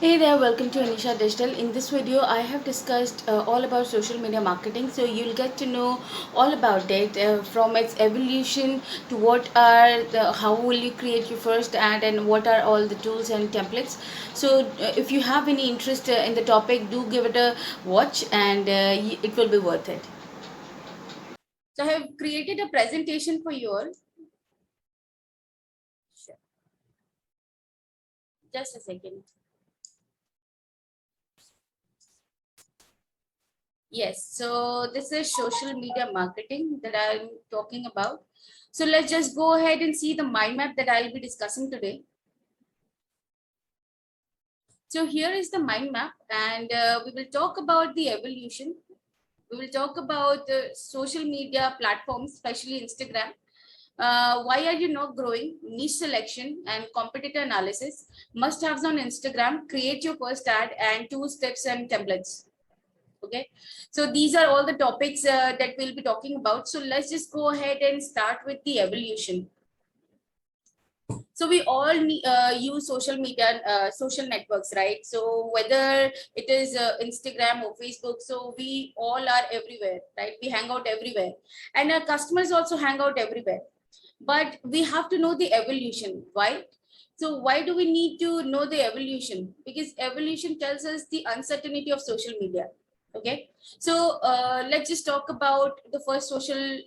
Hey there, welcome to Anisha Digital. In this video, I have discussed all about social media marketing. So you'll get to know all about it from its evolution to how will you create your first ad and what are all the tools and templates. So if you have any interest in the topic, do give it a watch and it will be worth it. So I have created a presentation for you all. Sure. Just a second. Yes, so this is social media marketing that I'm talking about. So let's just go ahead and see the mind map that I'll be discussing today. So here is the mind map, and we will talk about the evolution. We will talk about the social media platforms, especially Instagram. Why are you not growing? Niche selection and competitor analysis. Must haves on Instagram. Create your first ad and 2 steps and templates. Okay, so these are all the topics that we'll be talking about. So let's just go ahead and start with the evolution. So we all use social media, social networks, right? So whether it is Instagram or Facebook, so we all are everywhere, right? We hang out everywhere, and our customers also hang out everywhere. But we have to know the evolution. Why? So why do we need to know the evolution? Because evolution tells us the uncertainty of social media. Okay, so let's just talk about the first social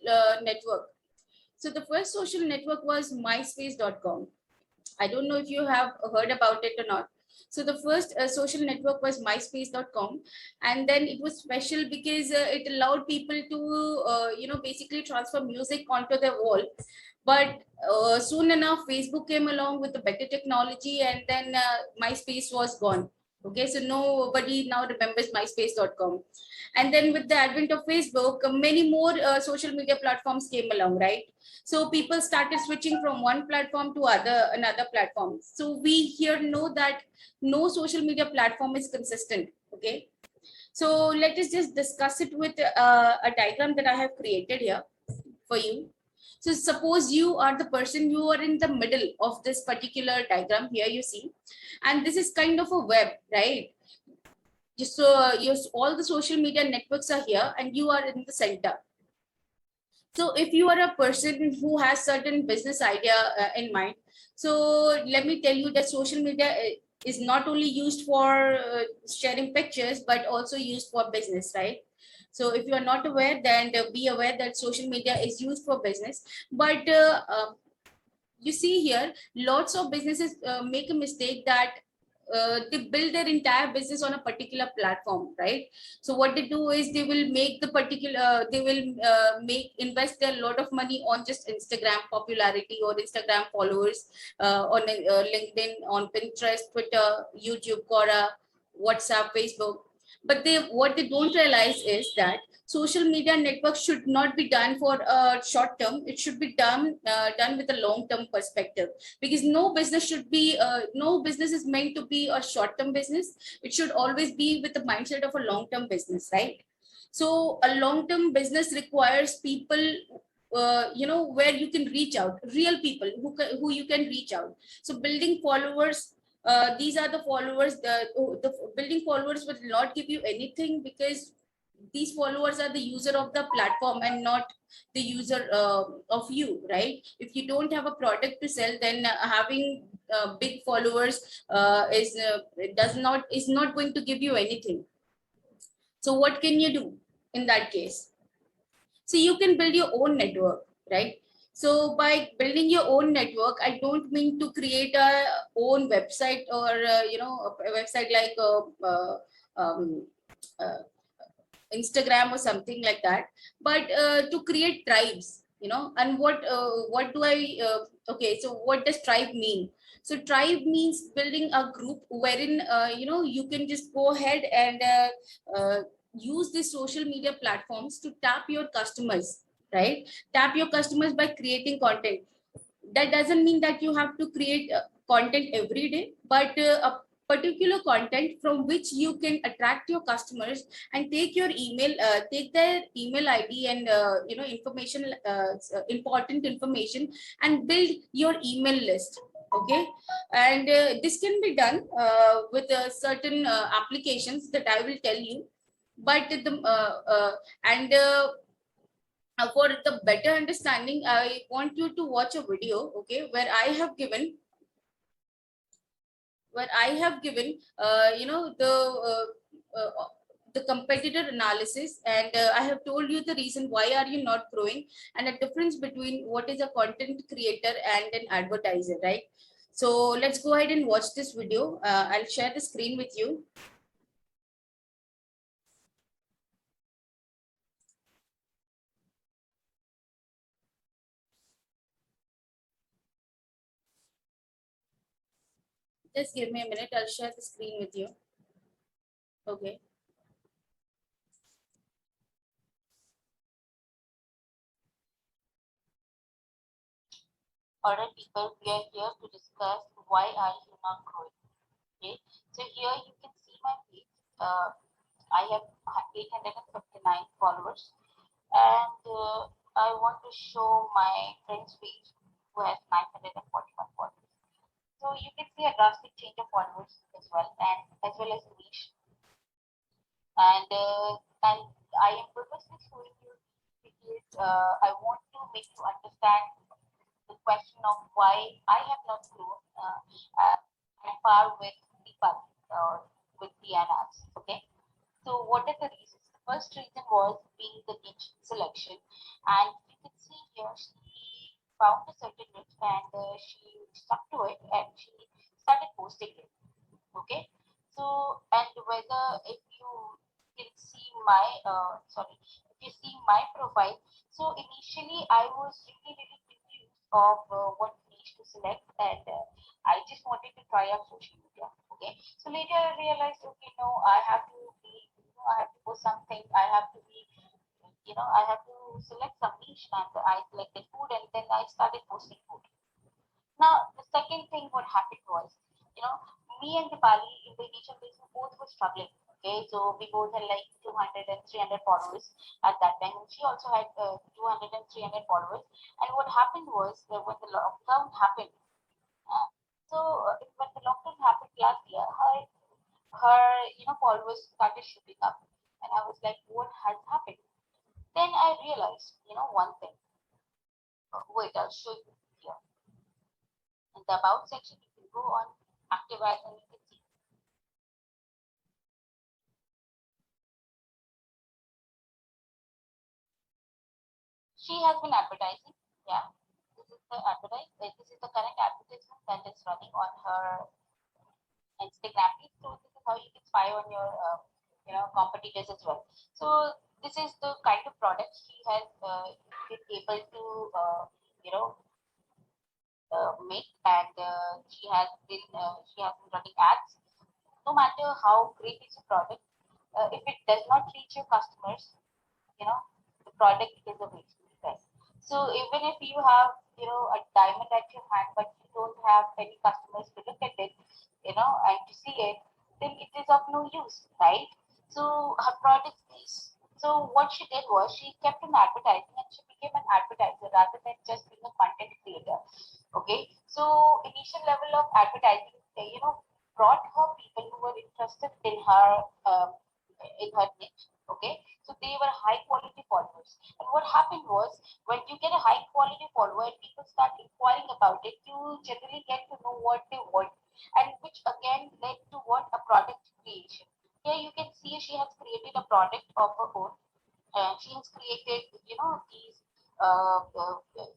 network. So the first social network was myspace.com. I don't know if you have heard about it or not. So the first social network was myspace.com, and then it was special because it allowed people to basically transfer music onto their wall. But soon enough Facebook came along with the better technology, and then MySpace was gone. Okay, so nobody now remembers myspace.com. And then with the advent of Facebook, many more social media platforms came along, right? So people started switching from one platform to another platform. So we here know that no social media platform is consistent. Okay, so let us just discuss it with a diagram that I have created here for you. So suppose you are the person, you are in the middle of this particular diagram here, you see, and this is kind of a web, right? Just so all the social media networks are here and you are in the center. So if you are a person who has certain business idea in mind, so let me tell you that social media is not only used for sharing pictures but also used for business, right? So if you are not aware, then be aware that social media is used for business. But you see here, lots of businesses make a mistake that they build their entire business on a particular platform, right? So what they do is they will make the particular they will make invest their lot of money on just Instagram popularity or Instagram followers, on LinkedIn, on Pinterest, Twitter, YouTube, Quora, WhatsApp, Facebook. But they what they don't realize is that social media network should not be done for a short term. It should be done with a long term perspective, because no business is meant to be a short term business. It should always be with the mindset of a long term business, right? So a long term business requires people, where you can reach out, real people who you can reach out. So building followers, these are the followers. The building followers will not give you anything, because these followers are the user of the platform and not the user of you, right? If you don't have a product to sell, then having big followers is not going to give you anything. So what can you do in that case? So you can build your own network, right? So by building your own network, I don't mean to create a own website, or a website like um, uh, Instagram or something like that, but to create tribes, and what do I okay, so what does tribe mean? So tribe means building a group wherein you can just go ahead and use the social media platforms to tap your customers, right? Tap your customers by creating content. That doesn't mean that you have to create content every day, but a particular content from which you can attract your customers and take their email ID and information, important information, and build your email list. Okay, and this can be done with certain applications that I will tell you. But the and for the better understanding, I want you to watch a video, okay, where I have given, the competitor analysis, and I have told you the reason why are you not growing, and the difference between what is a content creator and an advertiser, right? So let's go ahead and watch this video. I'll share the screen with you. Just give me a minute. I'll share the screen with you. Okay. Alright, people, we are here to discuss why are you not growing. Okay, so here you can see my page. I have 859 followers, and I want to show my friend's page who has 941 followers. So you can see a drastic change of followers as well, and as well as reach. And I am purposely showing you because I want to make you understand the question of why I have not grown at par with Deepak or with Diana's. Okay, so what are the reasons? The first reason was being the niche selection, and you can see here she found a certain niche and she stuck to it and she started posting it. Okay, so and whether if you can see my sorry, if you see my profile, so initially I was really confused of what niche to select, and I just wanted to try out social media. Okay, so later I realized, okay, no, I have to be, I have to post something, I have to be, I have to select some niche, and I selected food, and then I started posting food. Now, the second thing what happened was, you know, me and Dipali in the initial days, we both were struggling. Okay, so we both had like 200 and 300 followers at that time. And she also had 200 and 300 followers. And what happened was when the lockdown happened, uh, when the lockdown happened last year, her followers started shooting up, and I was like, what has happened? Then I realized, one thing. Wait, I'll show you here. In the about section, you can go on active ads and you can see she has been advertising. Yeah, this is the this is the current advertisement that is running on her Instagram page. So this is how you can spy on your competitors as well. So this is the kind of product she has been able to you know make, and she has been running ads. No matter how great is the product, if it does not reach your customers, you know the product is a waste, right? So even if you have a diamond at your hand but you don't have any customers to look at it, and to see it, then it is of no use, right? So her product is, so what she did was she kept on advertising and she became an advertiser rather than just being a content creator. Okay, so initial level of advertising brought her people who were interested in her niche. Okay, so they were high quality followers. And what happened was, when you get a high quality follower and people start inquiring about it, you generally get to know what they want, and which again led to what, a product creation. Here you can see she has created a product of her own. She has created, these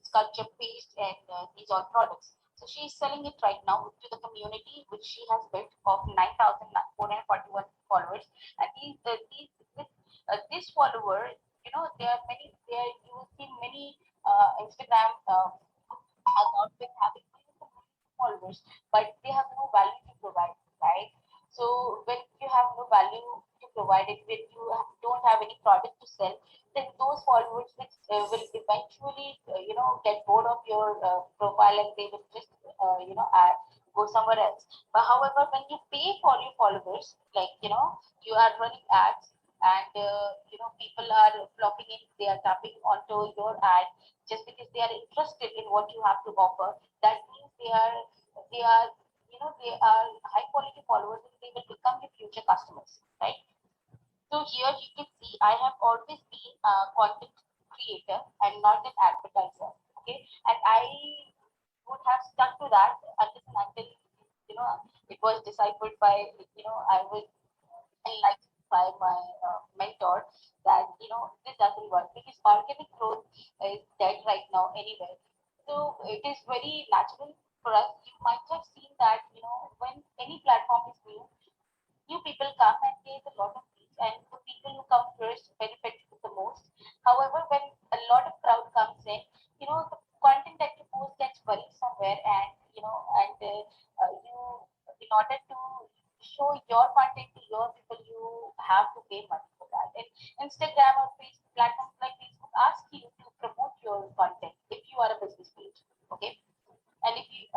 sculpture paste and these all products. So she is selling it right now to the community which she has built of 9,441 followers. And this follower, there are many. There you will see many Instagram accounts with having followers, but they have no value to provide, right? So when you have no value to provide, it when you don't have any product to sell, then those followers will eventually, get bored of your profile and they will just, go somewhere else. But however, when you pay for your followers, like, you are running ads and, people are flocking in, they are tapping onto your ad just because they are interested in what you have to offer. That means they are they are, they are high quality followers and they will become your future customers, right? So here you can see I have always been a content creator and not an advertiser. Okay, and I would have stuck to that until it was deciphered by I was enlightened by my mentor that this doesn't work because organic growth is dead right now anyway. So it is very natural for us. You might have seen that when any platform is new people come and there's a lot of reach, and the people who come first benefit the most. However, when a lot of crowd comes in, the content that you post gets buried somewhere, and you, in order to show your content to your people, you have to pay money for that. And Instagram or Facebook platforms like Facebook ask you to promote your content if you are a business page. Okay, and if you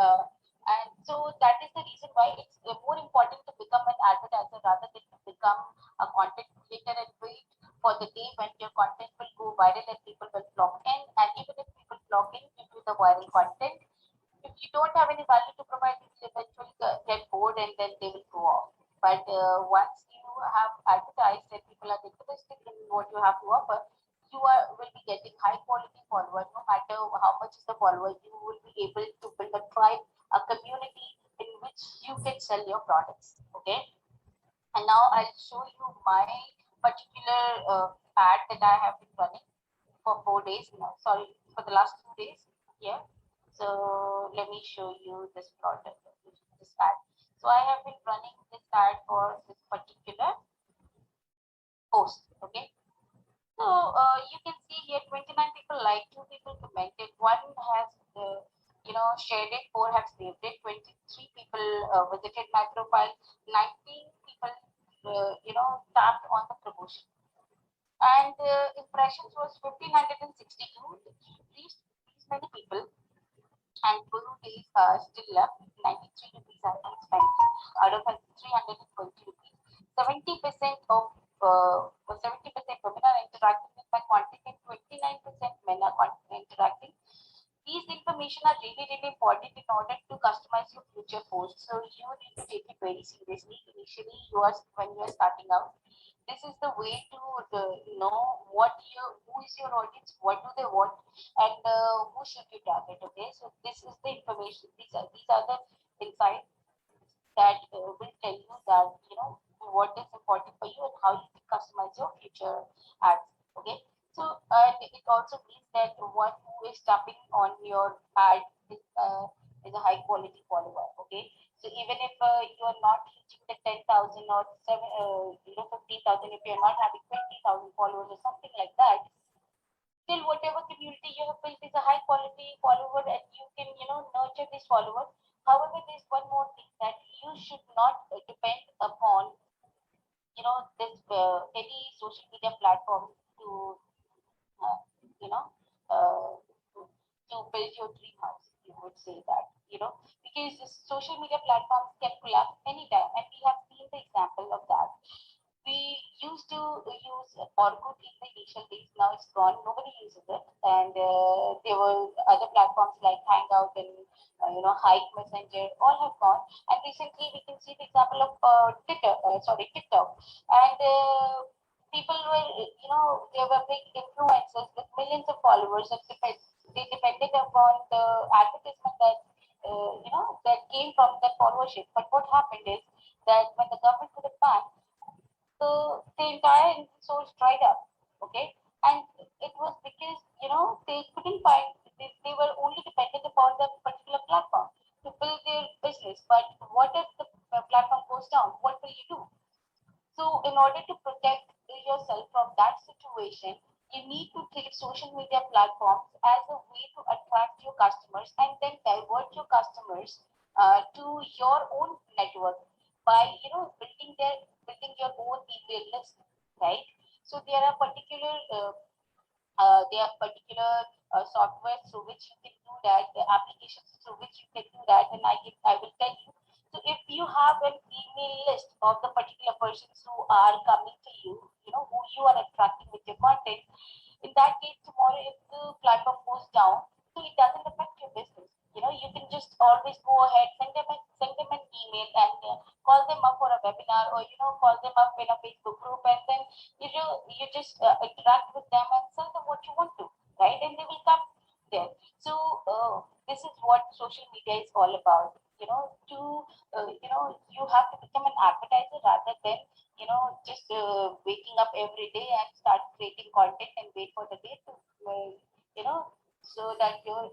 and so that is the reason why it's more important to become an advertiser rather than to become a content creator and wait for the day when your content will go viral and people will flock in. And even if people flock in into the viral content, if you don't have any value to provide, they will eventually get bored and then they will go off. But once you have advertised and people are interested in what you have to offer, you will be getting high quality followers. No matter how much is the follower, you will be able to build a tribe, a community in which you can sell your products. Okay. And now I'll show you my particular ad that I have been running for 4 days now. Sorry, for the last 2 days. Yeah. So let me show you this product, this ad. So I have been running this ad for this particular post. Okay. So you can see here 29 people liked, 2 people commented, 1 has shared it, 4 have saved it, 23 people visited my profile, 19 people tapped on the promotion, and impressions was 1562. These many people, and 2 days still left. 93 rupees have been spent out of 320 rupees. 70% of 70% women are interacting with my content, and 29% men are interacting. These information are really important in order to customize your future posts. So you need to take it very seriously. Initially, when you are starting out, this is the way to know who is your audience, what do they want, and who should you target. Okay, so this is the information. These are the insights that will tell you that what is important for you and how you can customize your future ads. Okay, so it also means that one who is tapping on your ad is a high quality follower. Okay, so even if you are not reaching the 10,000 or 15,000, if you are not having 20,000 followers or something like that, still whatever community you have built is a high quality follower, and you can nurture these followers. However, there's one more thing, that you should not depend upon this any social media platform to uh, you know uh, to build your dream house. You would say that, because the social media platforms can collapse anytime, and we have seen the example of that. We used to use Orkut in the initial days. Now it's gone. Nobody uses it. And there were other platforms like Hangout and Hike Messenger. All have gone. And recently we can see the example of TikTok. And people were, they were big influencers with millions of followers, and they depended upon the advertisement that that came from that followership. But what happened is that when the government put a ban, the entire source dried up. Okay, and it was because they couldn't find, they were only dependent upon that particular platform to build their business. But what if the platform goes down? What will you do? So in order to protect yourself from that situation, you need to treat social media platforms as a way to attract your customers and then divert your customers to your own network by building your own email list, right? So there are particular software through which you can do that, the applications through which you can do that, and I will tell you. So if you have an email list of the particular persons who are coming to you, who you are attracting with your content, in that case, tomorrow if the platform goes down, so it doesn't affect your business. you can just always go ahead, send them an email, and call them up for a webinar, or call them up in a Facebook group, and then you just interact with them and sell them what you want to, right? And they will come there. So this is what social media is all about. You have to become an advertiser rather than just waking up every day and start creating content and wait for the day to so that your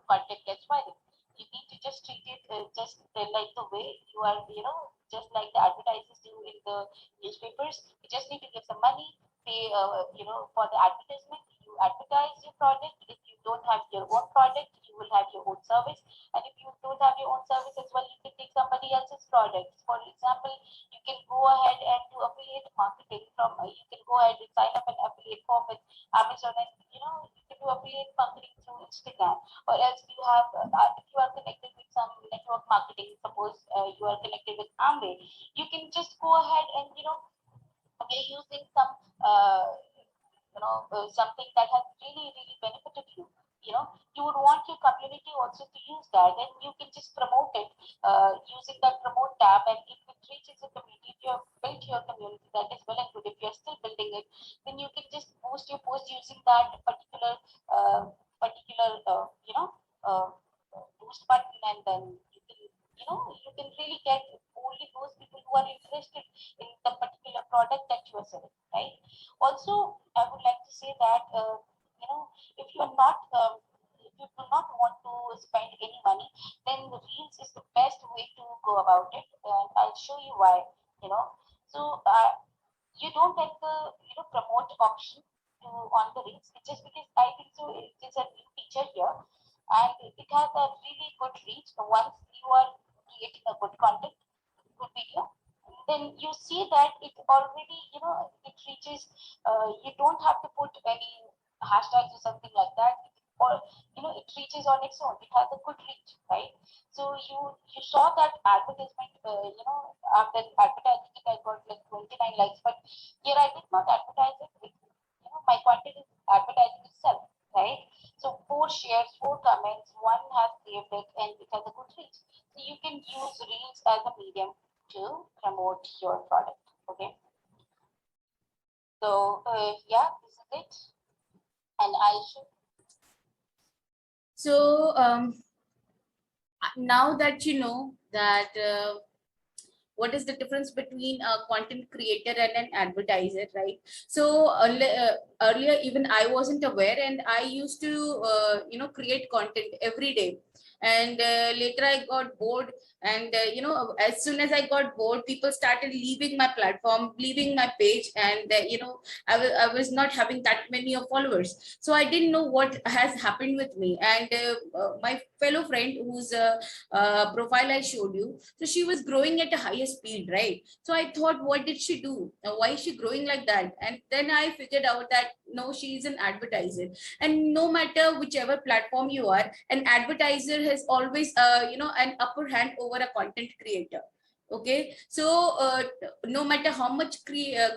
content gets viral. You need to just treat it just like the way you are, just like the advertisers do in the newspapers. You just need to give some money, pay, for the advertisement. You advertise your product. If you don't have your own product, you will have your own service. And if you don't have your own service as well, you can take somebody else's products. For example, you can go ahead and do affiliate marketing from. You can go ahead and sign up an affiliate form with Amazon, and you can do affiliate marketing through Instagram. Or else you have, if you are connected with some network marketing, suppose you are connected with Amway, you can just go ahead and you're using some something that has really benefited you. You would want your community also to use that, and you can just promote it using that promote tab. And if it reaches a community, if you have built your community, that is well and good. If you're still building it, then you can just boost your post using that particular boost button, and then you can really get only those people who are interested in the particular product that you are selling, right? Also, I would like to say that if you are not if you do not want to spend any money, then the Reels is the best way to go about it, and I'll show you why. So you don't get the promote option on the Reels. It's just because I think so. It's a new feature here, and it has a really good reach. Once you are creating a good content, good video, then you see that it already it reaches. You don't have to put any hashtags or something like that, or it reaches on its own. It has a good reach, right? So you saw that advertisement. After advertising it, I got like 29 likes, but here I did not advertise it. My content is advertising itself, right? So 4 shares, 4 comments, one has saved it, and it has a good reach. So you can use Reels as a medium to promote your product. Okay. So yeah, this is it, and I should. So now that you know that what is the difference between a content creator and an advertiser, right? So earlier even I wasn't aware, and I used to create content every day, and later I got bored, and as soon as I got bored, people started leaving my platform, leaving my page, and I was not having that many of followers, so I didn't know what has happened with me. And my fellow friend whose profile I showed you, so she was growing at a higher speed, right? So I thought, what did she do? Why is she growing like that? And then I figured out that no, she is an advertiser. And no matter whichever platform you are, an advertiser has always an upper hand over a content creator. Okay, so no matter how much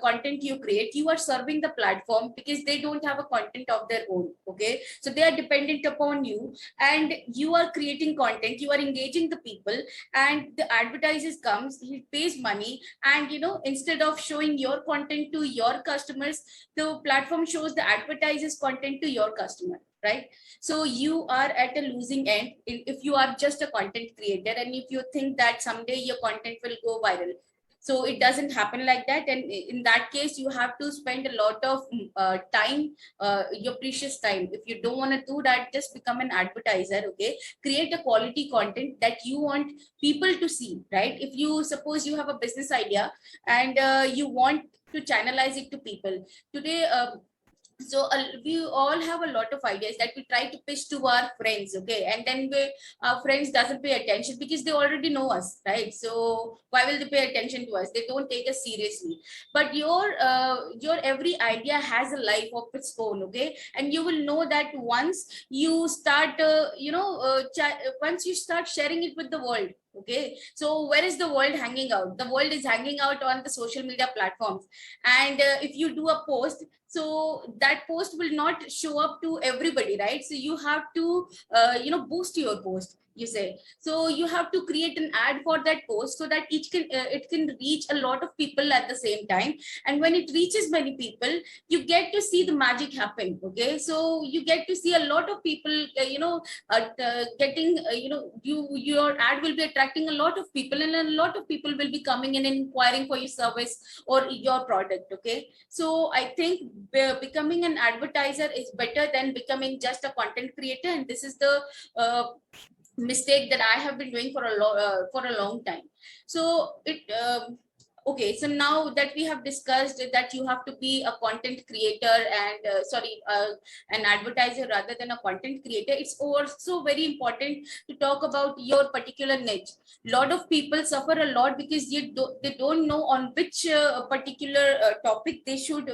content you create, you are serving the platform, because they don't have a content of their own. Okay, so they are dependent upon you, and you are creating content, you are engaging the people, and the advertisers comes, he pays money, and instead of showing your content to your customers, the platform shows the advertisers content to your customer, right? So you are at a losing end if you are just a content creator, and if you think that someday your content will go viral. So it doesn't happen like that, and in that case you have to spend a lot of time, your precious time. If you don't want to do that, just become an advertiser. Okay, create a quality content that you want people to see, right? If you suppose you have a business idea, and you want to channelize it to people today, so we all have a lot of ideas that we try to pitch to our friends. Okay, and then our friends doesn't pay attention, because they already know us, right? So why will they pay attention to us? They don't take us seriously. But your every idea has a life of its own. Okay, and you will know that once you start once you start sharing it with the world, Okay, so where is the world hanging out? The world is hanging out on the social media platforms. And if you do a post, so that post will not show up to everybody, right? So you have to boost your post, you say. So you have to create an ad for that post so that it can reach a lot of people at the same time. And when it reaches many people, you get to see the magic happen. Okay, so you get to see a lot of people getting your ad will be attracting a lot of people, and a lot of people will be coming in and inquiring for your service or your product. Okay, so I think becoming an advertiser is better than becoming just a content creator, and this is the uh, mistake that I have been doing for a long time. So okay, so now that we have discussed that you have to be a content creator and an advertiser rather than a content creator, it's also very important to talk about your particular niche. A lot of people suffer a lot because they don't know on which particular topic they should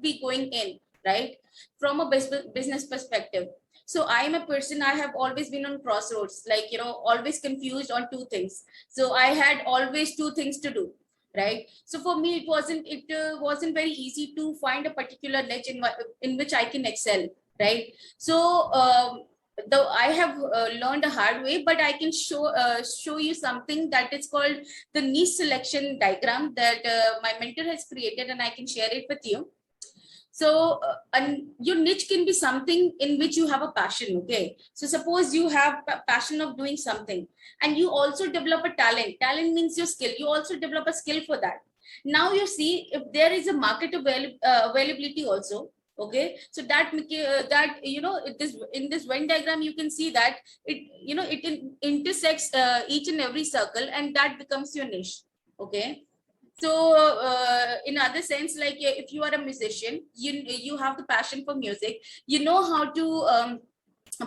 be going in, right, from a business perspective. So I am a person, I have always been on crossroads, like, always confused on two things. So I had always two things to do, right? So for me, it wasn't very easy to find a particular niche in which I can excel, right? So though I have learned a hard way, but I can show you something that is called the niche selection diagram that my mentor has created, and I can share it with you. So and your niche can be something in which you have a passion. Okay, so suppose you have a passion of doing something, and you also develop a talent means your skill, you also develop a skill for that. Now you see if there is a market availability also. Okay, so that this in this Venn diagram you can see that it intersects each and every circle, and that becomes your niche. Okay, so in other sense, like if you are a musician, you have the passion for music, you know how to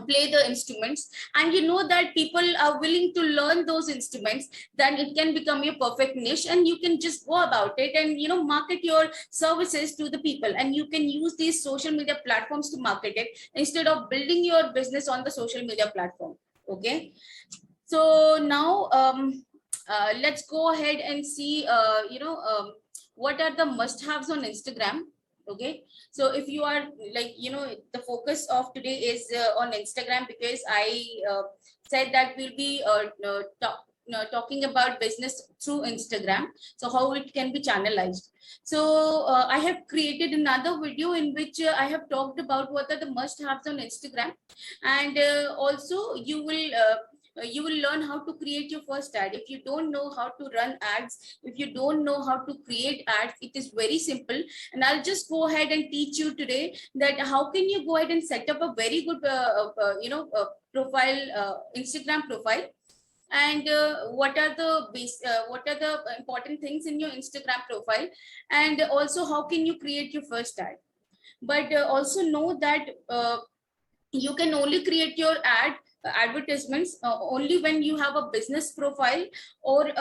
play the instruments, and you know that people are willing to learn those instruments, then it can become your perfect niche, and you can just go about it and market your services to the people, and you can use these social media platforms to market it instead of building your business on the social media platform. Okay, so now let's go ahead and see what are the must-haves on Instagram. Okay, so if you are like the focus of today is on Instagram, because I said that we'll be talking about business through Instagram, so how it can be channelized. So I have created another video in which I have talked about what are the must-haves on Instagram, and also you will learn how to create your first ad. If you don't know how to run ads, if you don't know how to create ads, it is very simple, and I'll just go ahead and teach you today that how can you go ahead and set up a very good profile, Instagram profile, and what are the important things in your Instagram profile, and also how can you create your first ad. But also know that you can only create your advertisements only when you have a business profile or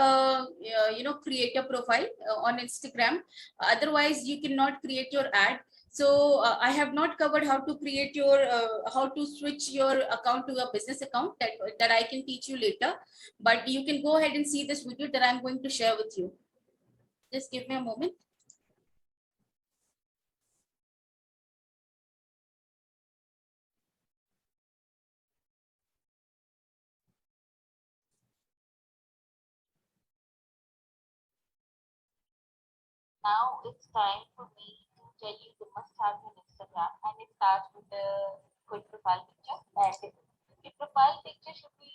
create a profile on Instagram. Otherwise you cannot create your ad. So I have not covered how to create your how to switch your account to a business account. That I can teach you later, but you can go ahead and see this video that I'm going to share with you. Just give me a moment. Now it's time for me to tell you the must-have on Instagram, and it starts with a good profile picture. And your profile picture should be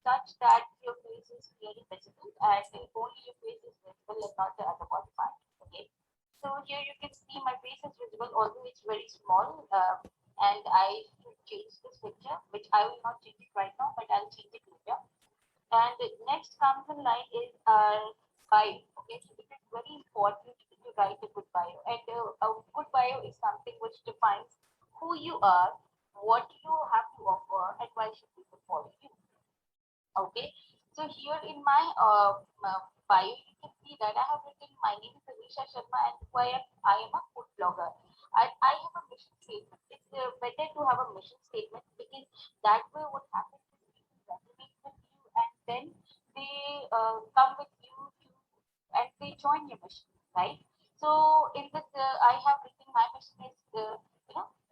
such that your face is clearly visible, and only your face is visible and not the other body part. Okay. So here you can see my face is visible, although it's very small. And I should change this picture, which I will not change it right now, but I'll change it later. And the next comes in line is bio. Okay, so it is very important to write a good bio. And a good bio is something which defines who you are, what you have to offer, and why should people follow you. Okay, so here in my bio, you can see that I have written my name is Anisha Sharma and why I am a food blogger. I have a mission statement. It's better to have a mission statement because that way what happens is people resonate with you and then they come with you to, and they join your mission, right? So in this, I have written my mission is,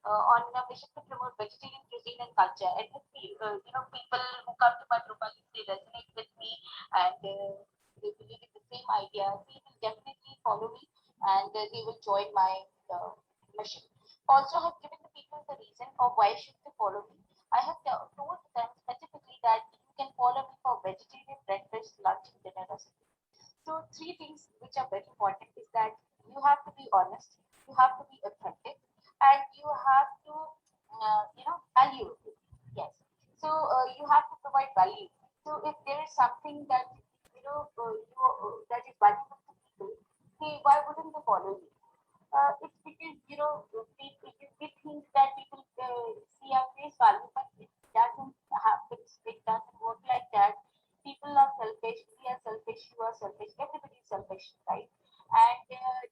on a mission to promote vegetarian cuisine and culture. And if people who come to my profile, if they resonate with me and they believe in the same idea, they will definitely follow me and they will join my mission. Also, have given the people the reason of why should they follow me. I have told them specifically that you can follow me for vegetarian breakfast, lunch, and dinner recipe. So three things which are very important is that you have to be honest, you have to be authentic, and you have to, value. Yes. So you have to provide value. So if there is something that that is valuable to people, why wouldn't they follow you? It's because people, we think that people see our face value, but it doesn't happen. It doesn't work like that. People are selfish. We are selfish. You are selfish. Everybody is selfish, right? And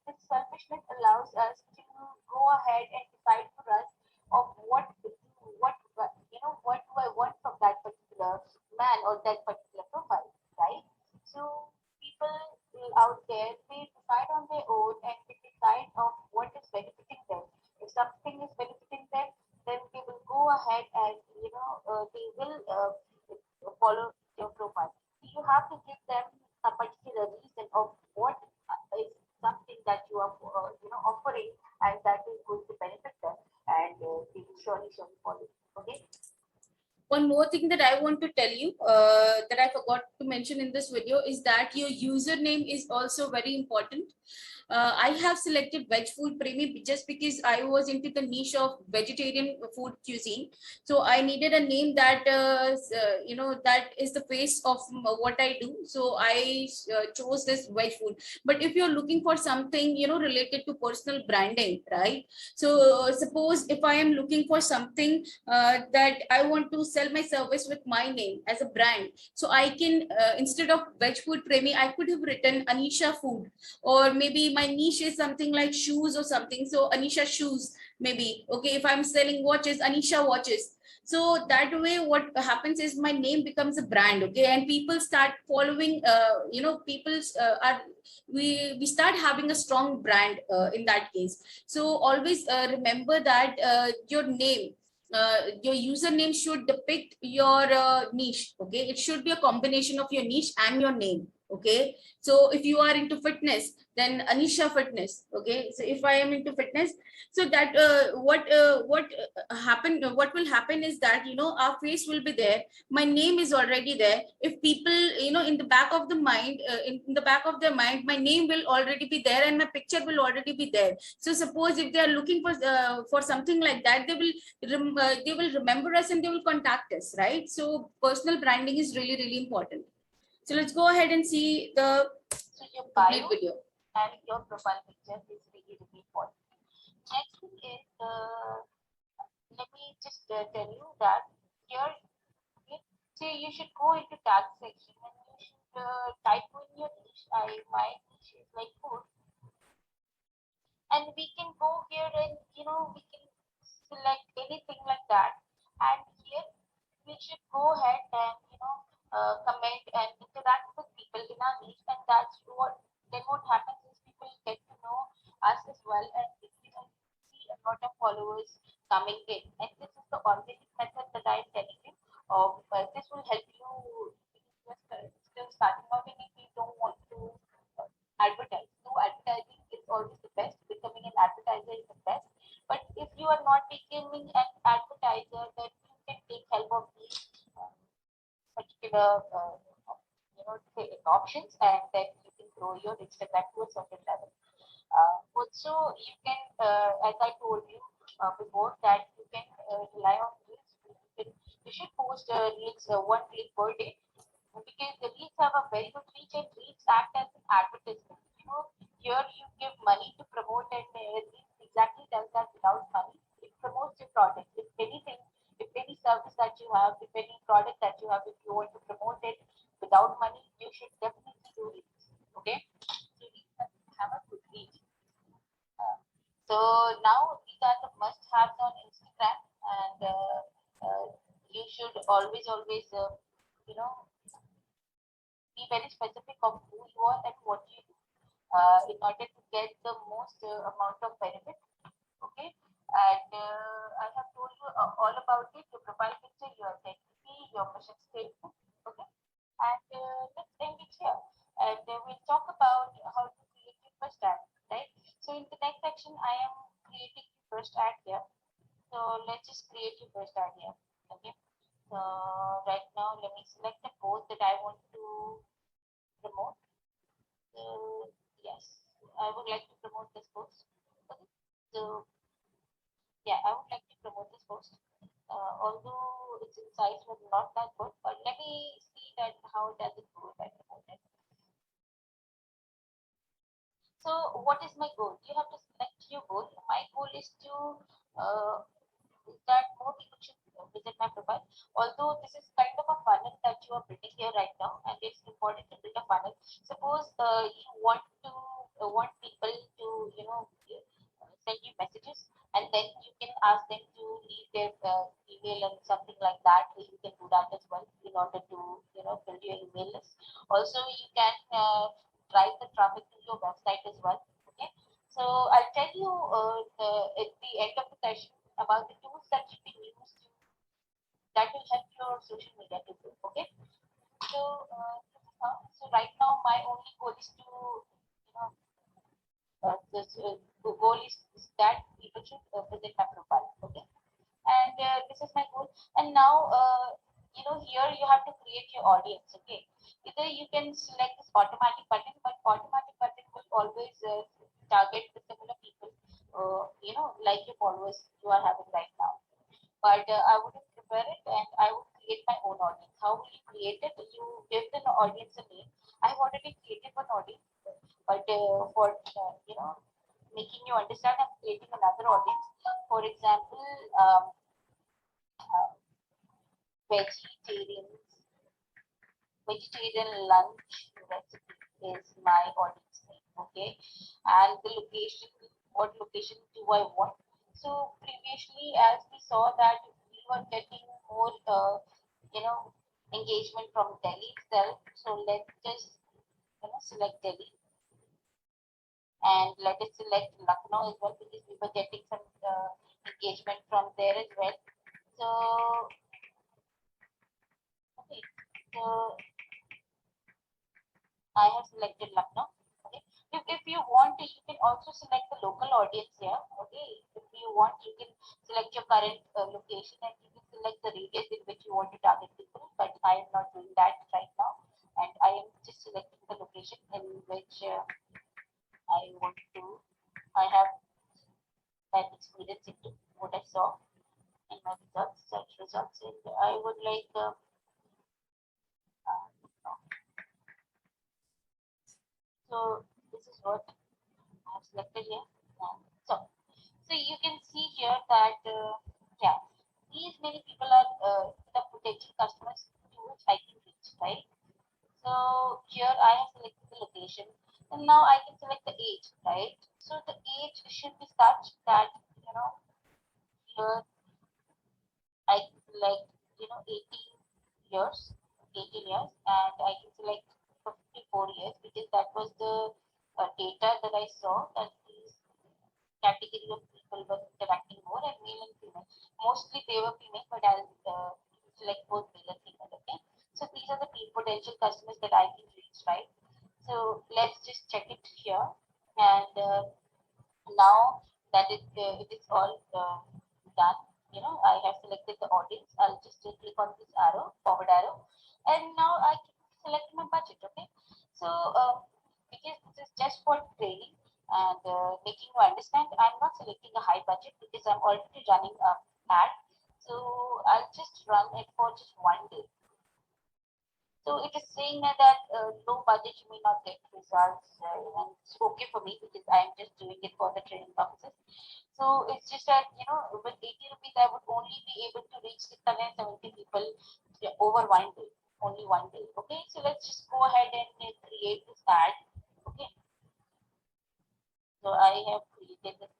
this selfishness allows us to go ahead and decide for us of what do I want from that particular man or that particular profile, right? So people out there, they decide on their own and they decide of what is benefiting them. If something is benefiting them, then they will go ahead and they will follow your profile. So you have to give them a particular reason of what is something that you are offering, and that is going to benefit them, and they will surely follow. Okay. One more thing that I want to tell you that I forgot to mention in this video is that your username is also very important. I have selected Veg Food Premi just because I was into the niche of vegetarian food cuisine. So I needed a name that, that is the face of what I do. So I chose this Veg Food. But if you're looking for something, related to personal branding, right? So suppose if I am looking for something that I want to sell my service with my name as a brand. So I can, instead of Veg Food Premi, I could have written Anisha Food, or maybe my niche is something like shoes or something. So Anisha Shoes, maybe. Okay, if I'm selling watches, Anisha Watches. So that way, what happens is my name becomes a brand, okay, and people start following. People are we start having a strong brand in that case. So always remember that your name, your username should depict your niche. Okay, it should be a combination of your niche and your name. Okay, so if you are into fitness, then Anisha Fitness. Okay, so if I am into fitness, so that what will happen is that our face will be there, my name is already there. If people, in the back of the mind, in the back of their mind, my name will already be there and my picture will already be there. So suppose if they are looking for something like that, they will remember us and they will contact us, right? So personal branding is really, really important. So let's go ahead and see the your complete bio video. and your profile picture is really, really important. Next thing is, let me just tell you that here, say you should go into tag section and you should type in your niche. My niche is like food, and we can go here and we can select anything like that, and here we should go ahead and comment and interact with people in our niche, and that's what then what happens is people get to know us as well, and we can see a lot of followers coming in, and this is the organic method that I'm telling you of. This will help you just still starting out, and if you don't want to advertise. No, advertising is always the best. Becoming an advertiser is the best. But if you are not becoming an advertiser, then you can take help of these particular options, and then you can grow your Instagram to a certain level. Also, you can, as I told you before, that you can rely on reels. You should post reels, one reel per day, because the reels have a very good reach, and reels act as an advertisement. Here you give money to promote, and reels exactly does that without money. It promotes your product. If anything, if any service that you have, if any product that you have, if you want to promote it without money, you should definitely do it. Okay, so reels have a good reach. So now these are the must-haves on Instagram, and you should always, you know, very specific of who you are and what you do in order to get the most amount of benefit. Okay, and I have told you all about it: your profile picture, your identity, your mission statement. Okay, and let's end it here. And we'll talk about how to create your first ad, right? So in the next section, I am creating your first ad here. So let's just create your first ad here. Okay. So right now, let me select the post that I want to promote. Yes, I would like to promote this post. Okay. So yeah, I would like to promote this post. Although its insights were not that good, but let me see that how does it go if I promote it. So what is my goal? You have to select your goal. My goal is to uh, that more people should visit my profile. Although this is kind of a funnel that you are building here right now, and it's important to build a funnel. Suppose you want people to send you messages, and then you can ask them to leave their email and something like that. You can do that as well in order to build your email list. Also, you can drive the traffic to your website as well. Okay, so I'll tell you at the end of the session about the tools that you can use that will help your social media to grow. Okay, so so right now my only goal is to the goal is that people should visit my profile. Okay, and this is my goal. And now here you have to create your audience. Okay, either you can select this automatic button, but automatic button will always target the similar people like your followers you are having right now. But I wouldn't prepare it, and I would create my own audience. How will you create it? You give the audience a name. I've already created one audience, but for making you understand, I'm creating another audience. For example, uh, vegetarians, vegetarian lunch recipe is my audience name. Okay, and the location, what location do I want? So previously, as we saw that we were getting more, engagement from Delhi itself. So let's just select Delhi, and let us select Lucknow as well, because we were getting some engagement from there as well. So okay, so I have selected Lucknow. Okay. If you want, you can also select the local audience here. Okay. If you want, you can select your current location, and you can select the radius in which you want to target people. But I am not doing that right now, and I am just selecting the location in which I want to. I have that experience into what I saw in my results, search results, and I would like. Uh, so this is what I have selected here. So you can see here that yeah, these many people are the potential customers to which I can reach, right? So here I have selected the location, and now I can select the age, right? So the age should be such that here I can select 18 years, 18 years, and I can select 54 years, because that was the data that I saw that these category of people were interacting more, and male and female. Mostly they were female, but I'll select both male and female. Okay. So these are the potential customers that I can reach, right? So let's just check it here, and now that it is all done, I have selected the audience. I'll just click on this arrow, forward arrow, and now I can select my budget. Okay. So because this is just for training and making you understand, I'm not selecting a high budget because I'm already running a ad. So I'll just run it for just 1 day. So it is saying that low budget you may not get results, and it's okay for me because I'm just doing it for the training purposes. So it's just that with 80 rupees I would only be able to reach 670 people over 1 day, only 1 day. Okay, so let's just go ahead and create this ad. Okay, so I have created this.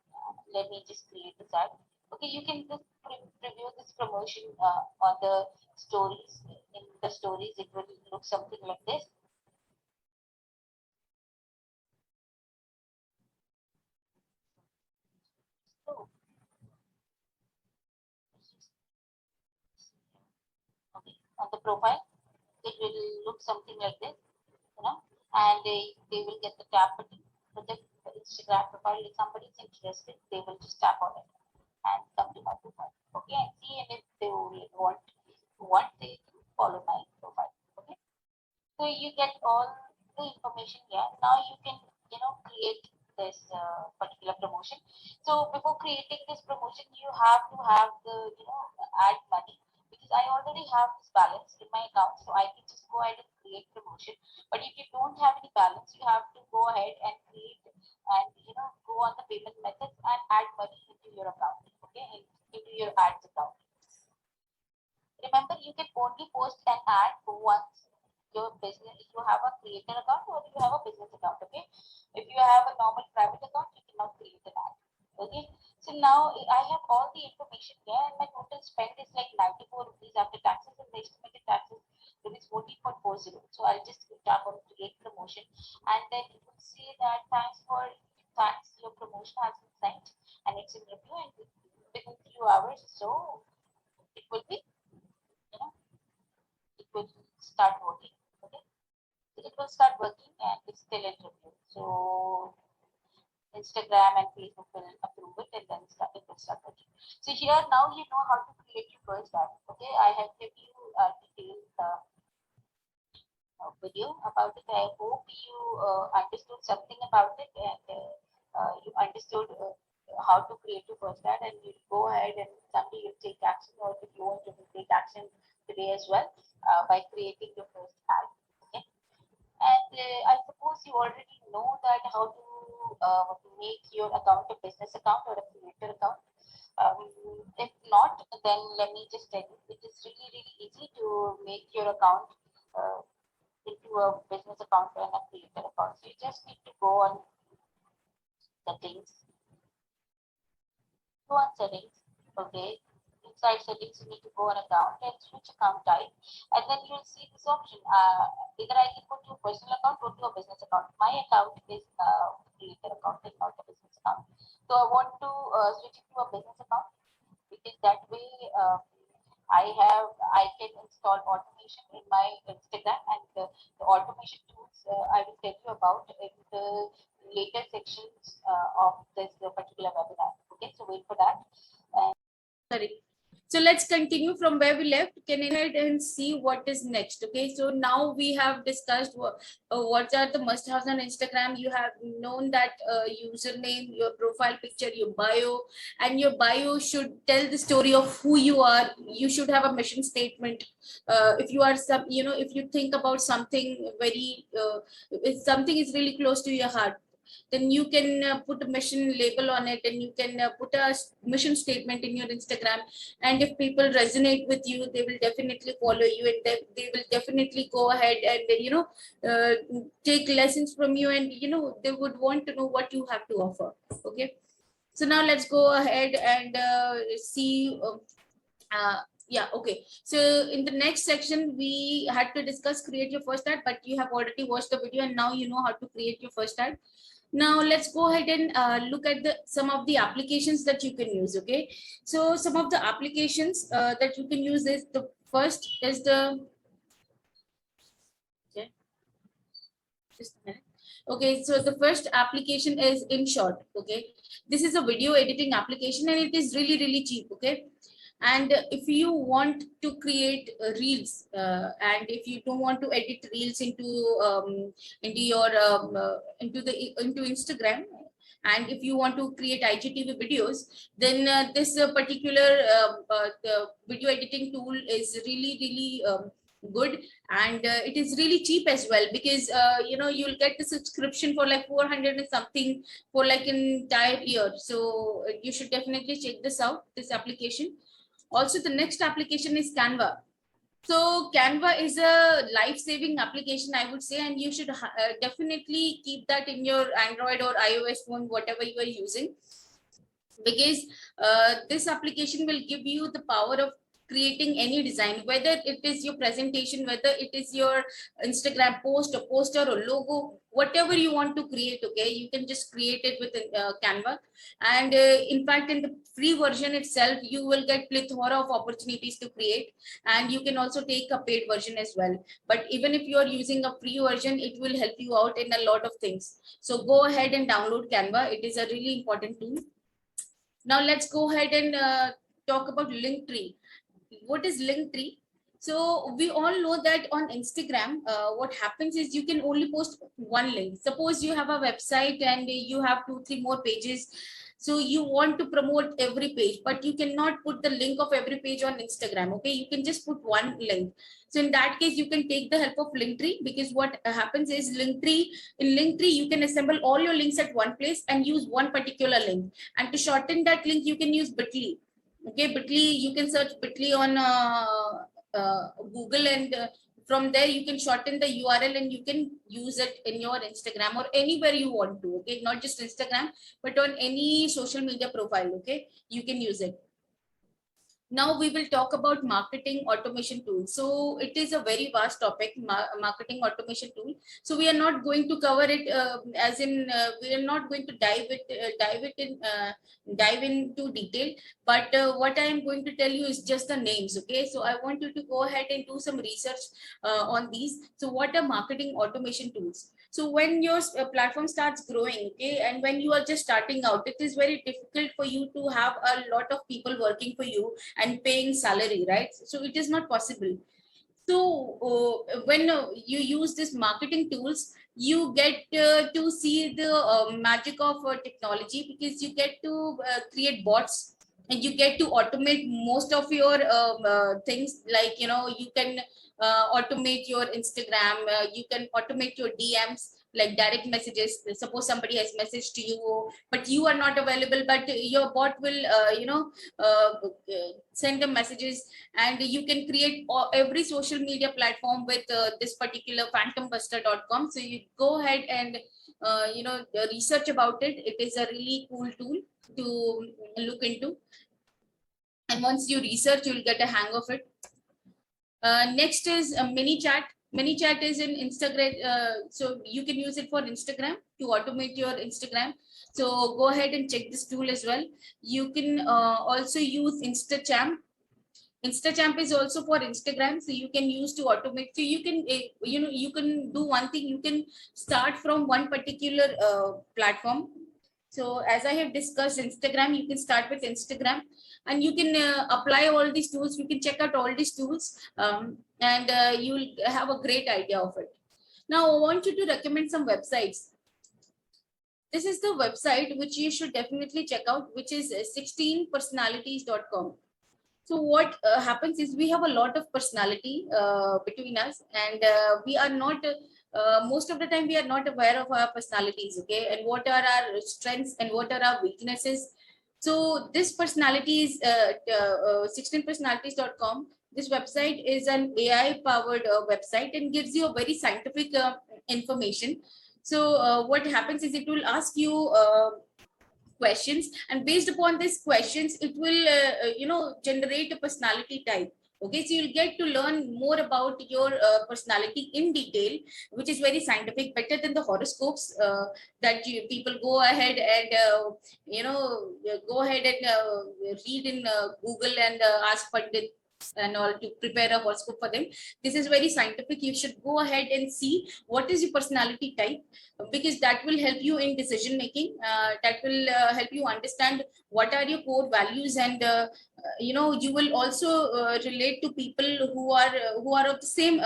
Let me just create this ad. Okay, you can just preview this promotion on the stories. In the stories, it will look something like this. So, okay, on the profile, it will look something like this, and they will get the tap button. So the Instagram profile, if somebody is interested, they will just tap on it and come to my profile. Okay, and see, and if they will want they can follow my profile. Okay, so you get all the information here. Now you can create this particular promotion. So before creating this promotion, you have to have the add money, because I already have this balance in my account, so I can just go ahead and create promotion. But if you don't have any balance, you have to go ahead and create and go on the payment methods and add money into your account. Okay, into your ads account. Remember, you can only post an ad once your business, if you have a creator account or if you have a business account. Okay, if you have a normal private account, you cannot create an ad. Okay, so now I have all the information here, and my total spend is like 94 rupees after taxes, and the estimated taxes is 14.40. So I'll just tap on create promotion, and then you will see that thanks, your promotion has been sent and it's in review, and within few hours, so it will be it will start working. Okay, so it will start working and it's still in review. So Instagram and Facebook will approve it, and then it will start working. So here now you know how to create your first ad. Okay, I have given you a detailed video about it. I hope you understood something about it, and you understood how to create your first ad, and you go ahead and someday you'll take action, or if you want to take action today as well by creating your first ad. Okay, and I suppose you already know that how to make your account a business account or a creator account. If not, then let me just tell you, it is really, really easy to make your account into a business account and a creator account. So you just need to go on settings, okay. Inside settings, you need to go on account and switch account type, and then you'll see this option. Either I can go to a personal account or to a business account. My account is a creator account and not a business account. So I want to switch it to a business account, because that way I can install automation in my Instagram, and the automation tools I will tell you about in the later sections of this particular webinar. Okay, so wait for that. Sorry. So let's continue from where we left. Can you go ahead and see what is next? Okay, so now we have discussed what are the must-haves on Instagram. You have known that username, your profile picture, your bio, and your bio should tell the story of who you are. You should have a mission statement. If you are if you think about something very, if something is really close to your heart, then you can put a mission label on it, and you can put a mission statement in your Instagram. And if people resonate with you, they will definitely follow you, and they will definitely go ahead and uh, take lessons from you, and they would want to know what you have to offer. Okay, so now let's go ahead and see yeah, okay, so in the next section we had to discuss create your first ad, but you have already watched the video and now you know how to create your first ad. Now let's go ahead and look at some of the applications that you can use. Okay, so some of the applications that you can use is the first is the okay, just a minute. Okay, so the first application is InShot. Okay, this is a video editing application and it is really, really cheap. Okay, and if you want to create reels and if you don't want to edit reels into your into Instagram, and if you want to create IGTV videos, then this particular the video editing tool is really, really good, and it is really cheap as well, because you'll get the subscription for like 400 and something for like an entire year. So you should definitely check this out, this application. Also, the next application is Canva. So Canva is a life-saving application, I would say, and you should definitely keep that in your Android or iOS phone, whatever you are using, because this application will give you the power of creating any design, whether it is your presentation, whether it is your Instagram post, a poster, or logo, whatever you want to create, okay, you can just create it with Canva. And in fact, in the free version itself, you will get plethora of opportunities to create, and you can also take a paid version as well. But even if you are using a free version, it will help you out in a lot of things. So go ahead and download Canva. It is a really important tool. Now let's go ahead and talk about Linktree. What is Linktree? So we all know that on Instagram, what happens is you can only post one link. Suppose you have a website and you have 2, 3 more pages. So you want to promote every page, but you cannot put the link of every page on Instagram. Okay, you can just put one link. So in that case, you can take the help of Linktree, because what happens is in Linktree, you can assemble all your links at one place and use one particular link. And to shorten that link, you can use Bitly. Okay, Bitly, you can search Bitly on Google, and from there you can shorten the URL and you can use it in your Instagram or anywhere you want to. Okay, not just Instagram, but on any social media profile. Okay, you can use it. Now we will talk about marketing automation tools. So it is a very vast topic, marketing automation tool. So we are not going to cover it we are not going to dive into detail. But what I am going to tell you is just the names. Okay, so I want you to go ahead and do some research on these. So what are marketing automation tools? So when your platform starts growing, okay, and when you are just starting out, it is very difficult for you to have a lot of people working for you and paying salary, right? So it is not possible. So when you use this marketing tools, you get to see the magic of technology, because you get to create bots, and you get to automate most of your things. Like, you can automate your Instagram, you can automate your DMs, like direct messages. Suppose somebody has messaged to you, but you are not available, but your bot will send them messages. And you can create every social media platform with this particular phantombuster.com. So you go ahead and research about it. It is a really cool tool to look into, and once you research, you'll get a hang of it. Next is ManyChat. ManyChat is in Instagram, so you can use it for Instagram to automate your Instagram. So go ahead and check this tool as well. You can also use InstaChamp. InstaChamp is also for Instagram, so you can use to automate. So you can, you can do one thing. You can start from one particular platform. So as I have discussed Instagram, you can start with Instagram, and you can apply all these tools. You can check out all these tools, and you'll have a great idea of it. Now I want you to recommend some websites. This is the website which you should definitely check out, which is 16personalities.com. So what happens is, we have a lot of personality between us, and we are not, most of the time, we are not aware of our personalities, okay, and what are our strengths and what are our weaknesses. So this personality is 16personalities.com. This website is an AI powered website and gives you a very scientific information. So what happens is, it will ask you questions, and based upon these questions, it will generate a personality type. Okay, so you'll get to learn more about your personality in detail, which is very scientific, better than the horoscopes that people go ahead and read in Google and ask Pandit and all to prepare a horoscope for them. This is very scientific. You should go ahead and see what is your personality type, because that will help you in decision making. That will help you understand what are your core values, and you will also relate to people who are of the same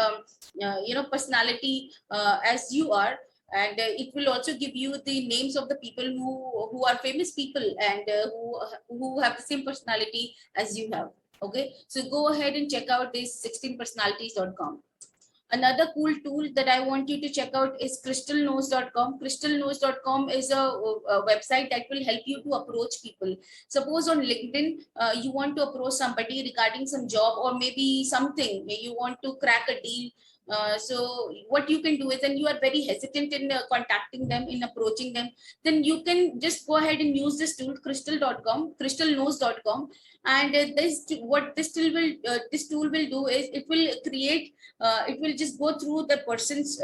personality as you are. And it will also give you the names of the people who are famous people, and who have the same personality as you have. Okay, so go ahead and check out this 16personalities.com. Another cool tool that I want you to check out is crystalnose.com. Crystalnose.com is a website that will help you to approach people. Suppose on LinkedIn, you want to approach somebody regarding some job, or maybe something, you want to crack a deal So what you can do is, and you are very hesitant in contacting them, in approaching them, then you can just go ahead and use this tool, crystal.com, crystalknows.com. And this tool will do is, it will create, it will just go through the person's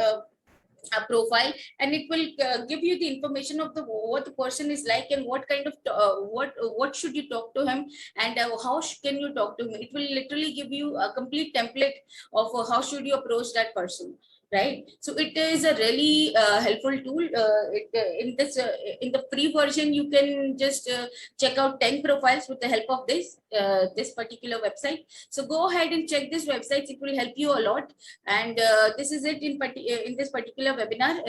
profile, and it will give you the information of the what the person is like, and what kind of what should you talk to him, and how can you talk to him. It will literally give you a complete template of how should you approach that person, right? So it is a really helpful tool. In the free version, you can just check out 10 profiles with the help of this particular website. So go ahead and check this website. It will help you a lot. And this is it in this particular webinar.